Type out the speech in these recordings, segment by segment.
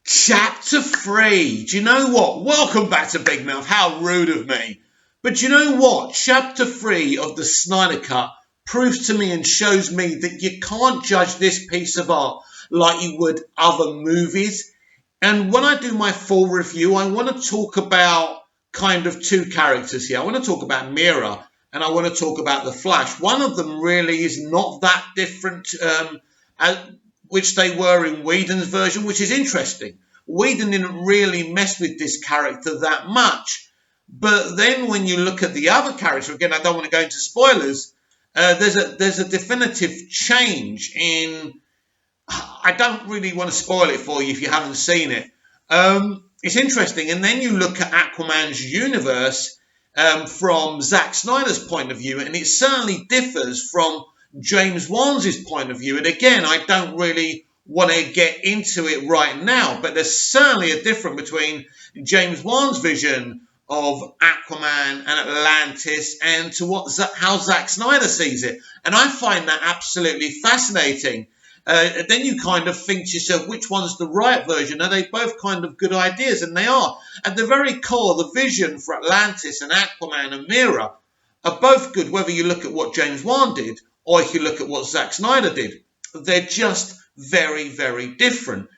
Chapter 3. Do you know what? Welcome back to Big Mouth. How rude of me. But do you know what? Chapter 3 of the Snyder Cut proves to me and shows me that you can't judge this piece of art like you would other movies. And when I do my full review, I want to talk about kind of two characters here. I want to talk about Mira and I want to talk about the Flash. One of them really is not that different which they were in Whedon's version, which is interesting. Whedon didn't really mess with this character that much. But then when you look at the other character, again, I don't want to go into spoilers, there's a definitive change in... I don't really want to spoil it for you if you haven't seen it. It's interesting. And then you look at Aquaman's universe from Zack Snyder's point of view, and it certainly differs from James Wan's point of view. And again, I don't really want to get into it right now, but there's certainly a difference between James Wan's vision of Aquaman and Atlantis and to how Zack Snyder sees it. And I find that absolutely fascinating. Then you kind of think to yourself, which one's the right version? Are they both kind of good ideas? And they are. At the very core, the vision for Atlantis and Aquaman and Mira are both good, whether you look at what James Wan did or if you look at what Zack Snyder did. They're just very, very different.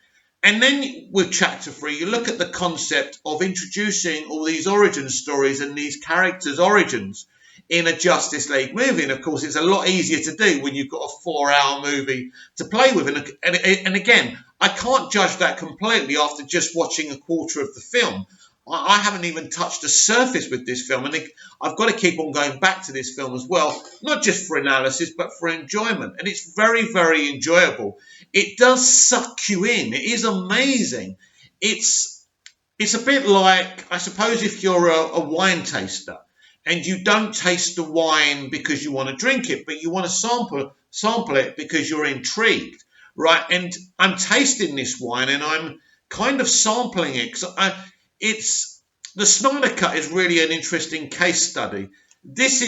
And then with Chapter 3, you look at the concept of introducing all these origin stories and these characters' origins in a Justice League movie. And of course, it's a lot easier to do when you've got a 4-hour movie to play with. And again, I can't judge that completely after just watching a quarter of the film. I haven't even touched the surface with this film. And I've got to keep on going back to this film as well, not just for analysis, but for enjoyment. And it's very, very enjoyable. It does suck you in. It is amazing. It's a bit like, I suppose, if you're a wine taster and you don't taste the wine because you want to drink it, but you want to sample it because you're intrigued, right? And I'm tasting this wine and I'm kind of sampling it. The Snyder Cut is really an interesting case study. This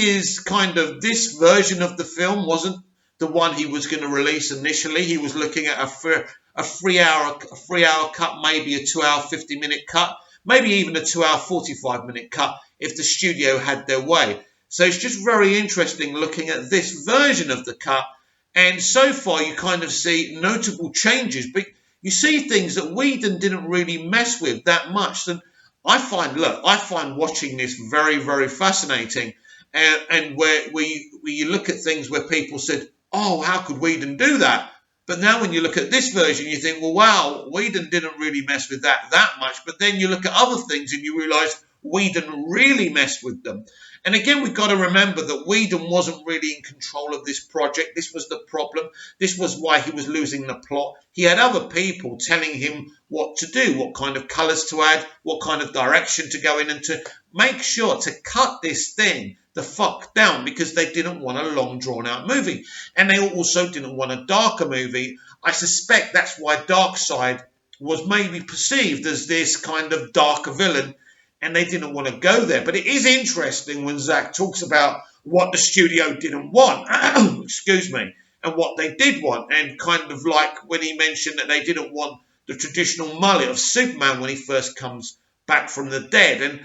version of the film wasn't the one he was going to release initially. He was looking at a 3-hour cut, maybe a 2-hour 50-minute cut, maybe even a 2-hour 45-minute cut if the studio had their way. So it's just very interesting looking at this version of the cut. And so far you kind of see notable changes, but you see things that Whedon didn't really mess with that much. And I find watching this very, very fascinating. And where you look at things where people said, oh, how could Whedon do that? But now when you look at this version, you think, well, wow, Whedon didn't really mess with that much. But then you look at other things and you realise Whedon really messed with them. And again, we've got to remember that Whedon wasn't really in control of this project. This was the problem. This was why he was losing the plot. He had other people telling him what to do, what kind of colours to add, what kind of direction to go in, and to make sure to cut this thing the fuck down, because they didn't want a long drawn-out movie. And they also didn't want a darker movie. I suspect that's why Darkseid was maybe perceived as this kind of darker villain, and they didn't want to go there. But it is interesting when Zack talks about what the studio didn't want, excuse me, and what they did want. And kind of like when he mentioned that they didn't want the traditional mullet of Superman when he first comes back from the dead. And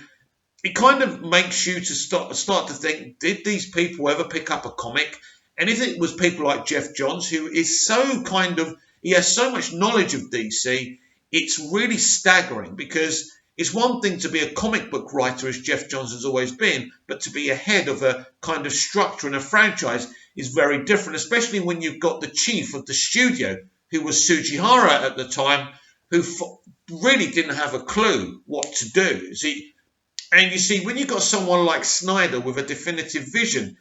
it kind of makes you to start to think, did these people ever pick up a comic? And if it was people like Jeff Johns, who is he has so much knowledge of DC, it's really staggering, because it's one thing to be a comic book writer, as Jeff Johns has always been, but to be a head of a kind of structure and a franchise is very different, especially when you've got the chief of the studio, who was Sujihara at the time, who really didn't have a clue what to do. And you see, when you've got someone like Snyder with a definitive vision,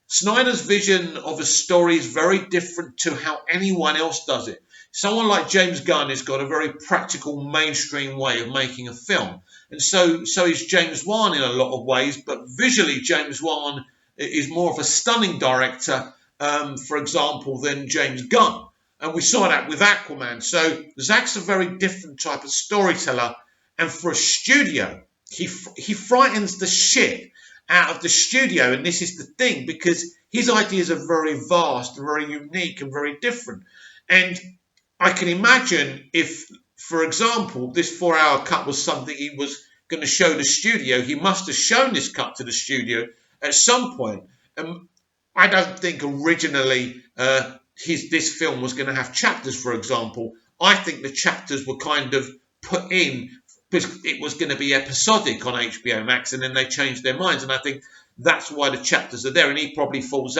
Snyder's vision of a story is very different to how anyone else does it. Someone like James Gunn has got a very practical, mainstream way of making a film. And so is James Wan in a lot of ways, but visually James Wan is more of a stunning director, for example, than James Gunn. And we saw that with Aquaman. So Zack's a very different type of storyteller. And for a studio, he frightens the shit out of the studio. And this is the thing, because his ideas are very vast, very unique and very different. And I can imagine if for example, this 4 hour cut was something he was going to show the studio. He must have shown this cut to the studio at some point. I don't think originally this film was going to have chapters, for example. I think the chapters were kind of put in because it was going to be episodic on HBO Max, and then they changed their minds. And I think that's why the chapters are there. And he probably thought,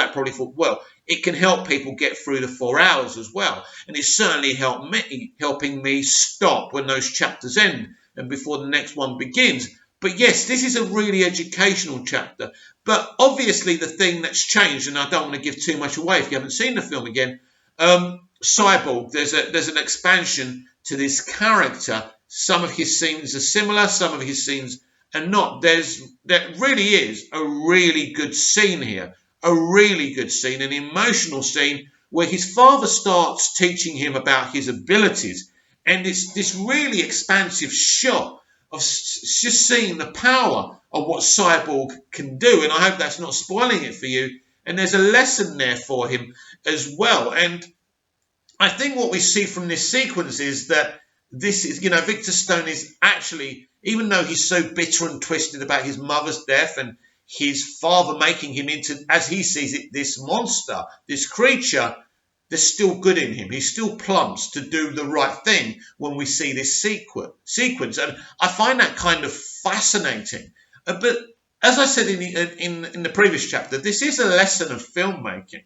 well, it can help people get through the 4 hours as well. And it certainly helping me stop when those chapters end and before the next one begins. But yes, this is a really educational chapter. But obviously the thing that's changed, and I don't want to give too much away if you haven't seen the film again, Cyborg, there's an expansion to this character. Some of his scenes are similar, some of his scenes are not. There really is a really good scene here, a really good scene, an emotional scene where his father starts teaching him about his abilities. And it's this really expansive shot of just seeing the power of what Cyborg can do. And I hope that's not spoiling it for you. And there's a lesson there for him as well. And I think what we see from this sequence is that this is, Victor Stone is actually, even though he's so bitter and twisted about his mother's death and his father making him into, as he sees it, this monster, this creature, there's still good in him. He still plumps to do the right thing when we see this sequence. And I find that kind of fascinating. But as I said in the previous chapter, this is a lesson of filmmaking.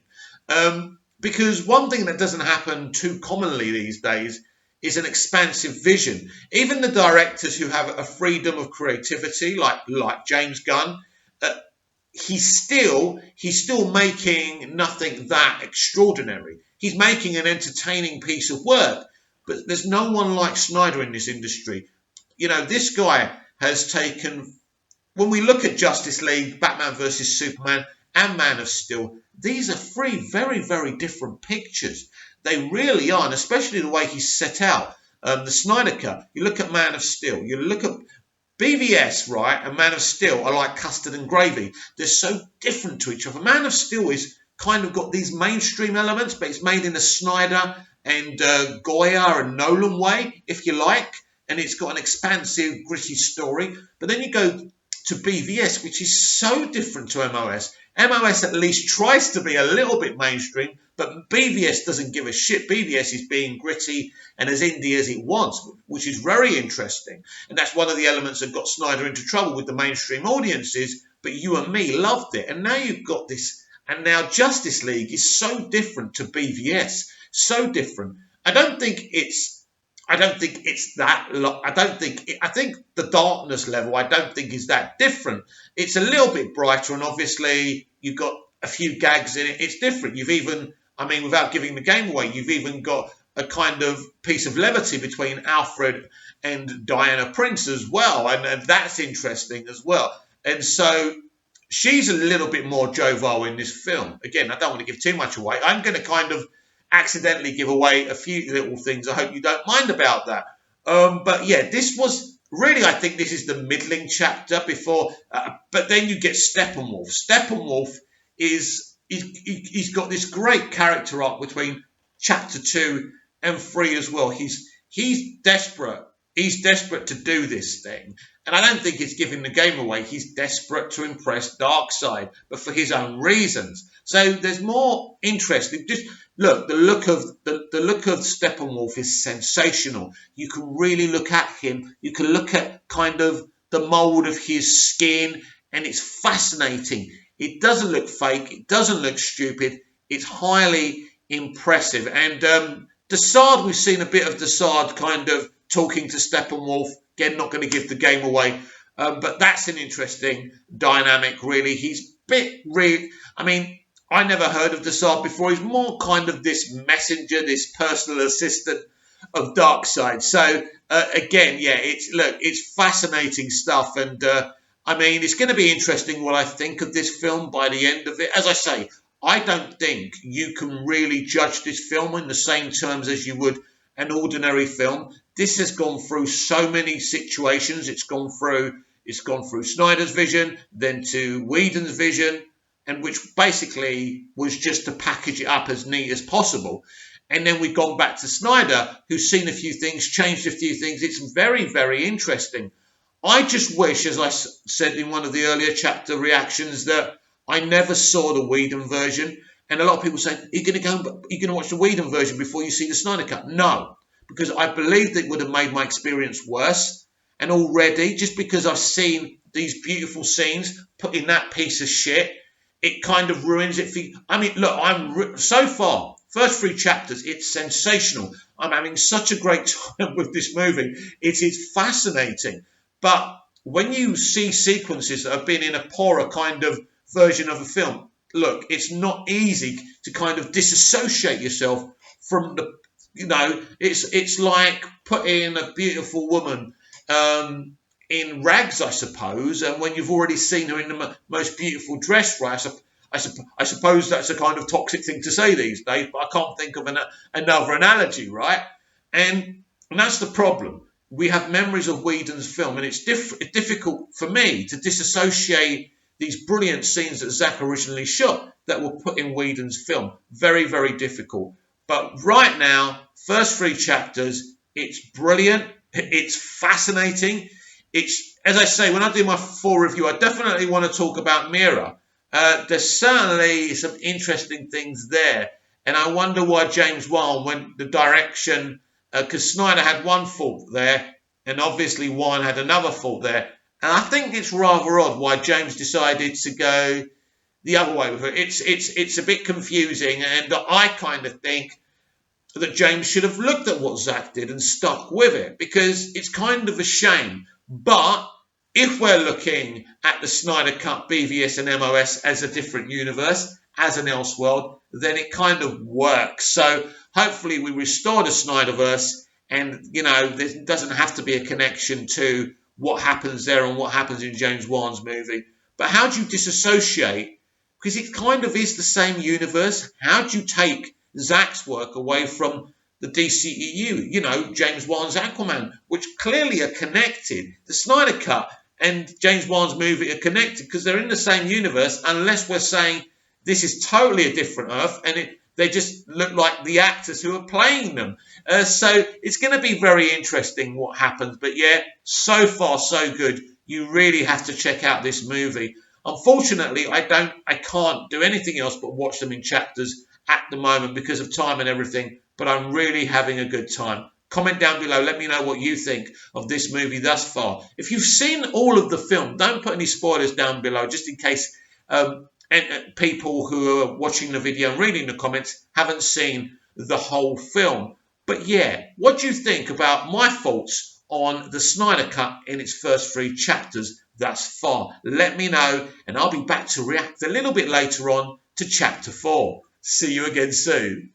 Because one thing that doesn't happen too commonly these days is an expansive vision. Even the directors who have a freedom of creativity, like James Gunn, he's still making nothing that extraordinary. He's making an entertaining piece of work, but there's no one like Snyder in this industry. This guy has taken, when we look at Justice League, Batman versus Superman, and Man of Steel, these are three very, very different pictures. They really are, and especially the way he's set out the Snyder Cut. You look at Man of Steel, you look at BVS, right, and Man of Steel are like custard and gravy. They're so different to each other. Man of Steel is kind of got these mainstream elements, but it's made in a Snyder and Goya and Nolan way, if you like, and it's got an expansive, gritty story. But then you go to BVS, which is so different to MOS. MOS at least tries to be a little bit mainstream, but BVS doesn't give a shit. BVS is being gritty and as indie as it wants, which is very interesting. And that's one of the elements that got Snyder into trouble with the mainstream audiences, but you and me loved it. And now you've got this, and now Justice League is so different to BVS, so different. I think the darkness level, I don't think is that different. It's a little bit brighter, and obviously you've got a few gags in it. It's different. You've even, without giving the game away, you've even got a kind of piece of levity between Alfred and Diana Prince as well, and that's interesting as well. And so she's a little bit more jovial in this film. Again, I don't want to give too much away. I'm going to kind of accidentally give away a few little things. I hope you don't mind about that. But yeah, this was really, I think this is the middling chapter before, but then you get Steppenwolf. Steppenwolf he's got this great character arc between chapter 2 and 3 as well. He's desperate. He's desperate to do this thing. And I don't think it's giving the game away. He's desperate to impress Darkseid, but for his own reasons. So there's more interest. Just look, the look of Steppenwolf is sensational. You can really look at him. You can look at kind of the mold of his skin, and it's fascinating. It doesn't look fake. It doesn't look stupid. It's highly impressive. And Desaad, we've seen a bit of Desaad kind of talking to Steppenwolf. Again, not going to give the game away. But that's an interesting dynamic, really. He's I never heard of Desaad before. He's more kind of this messenger, this personal assistant of Darkseid. So, again, yeah, it's fascinating stuff. And, it's going to be interesting what I think of this film by the end of it. As I say, I don't think you can really judge this film in the same terms as you would an ordinary film. This has gone through so many situations. It's gone through Snyder's vision, then to Whedon's vision, and which basically was just to package it up as neat as possible. And then we've gone back to Snyder, who's seen a few things, changed a few things. It's very, very interesting. I just wish, as I said in one of the earlier chapter reactions, that I never saw the Whedon version. And a lot of people say, you're going to watch the Whedon version before you see the Snyder Cut. No, because I believe that it would have made my experience worse. And already, just because I've seen these beautiful scenes put in that piece of shit, it kind of ruins it for you. I mean, look, so far, first 3 chapters, it's sensational. I'm having such a great time with this movie. It is fascinating. But when you see sequences that have been in a poorer kind of version of a film, look, it's not easy to kind of disassociate yourself from the, it's like putting a beautiful woman in rags, I suppose, and when you've already seen her in the most beautiful dress, right? I suppose that's a kind of toxic thing to say these days, but I can't think of another analogy, right? And that's the problem. We have memories of Whedon's film, and it's difficult for me to disassociate these brilliant scenes that Zack originally shot that were put in Whedon's film. Very, very difficult. But right now, first 3 chapters, it's brilliant. It's fascinating. It's, as I say, when I do my full review, I definitely want to talk about Mira. There's certainly some interesting things there. And I wonder why James Wan went the direction, because Snyder had one fault there, and obviously Wan had another fault there. And I think it's rather odd why James decided to go the other way with it. It's a bit confusing, and I kind of think that James should have looked at what Zack did and stuck with it, because it's kind of a shame. But if we're looking at the Snyder Cut, BVS and MOS as a different universe, as an Elseworld, then it kind of works. So hopefully we restore the Snyderverse, and, there doesn't have to be a connection to what happens there and what happens in James Wan's movie. But how do you disassociate? Because it kind of is the same universe. How do you take Zack's work away from the DCEU? James Wan's Aquaman, which clearly are connected. The Snyder Cut and James Wan's movie are connected because they're in the same universe, unless we're saying this is totally a different Earth and they just look like the actors who are playing them. So it's going to be very interesting what happens. But yeah, so far so good. You really have to check out this movie. Unfortunately, I can't do anything else but watch them in chapters at the moment because of time and everything. But I'm really having a good time. Comment down below. Let me know what you think of this movie thus far. If you've seen all of the film, don't put any spoilers down below, just in case and people who are watching the video and reading the comments haven't seen the whole film. But yeah, what do you think about my thoughts on the Snyder Cut in its first 3 chapters thus far? Let me know, and I'll be back to react a little bit later on to chapter 4. See you again soon.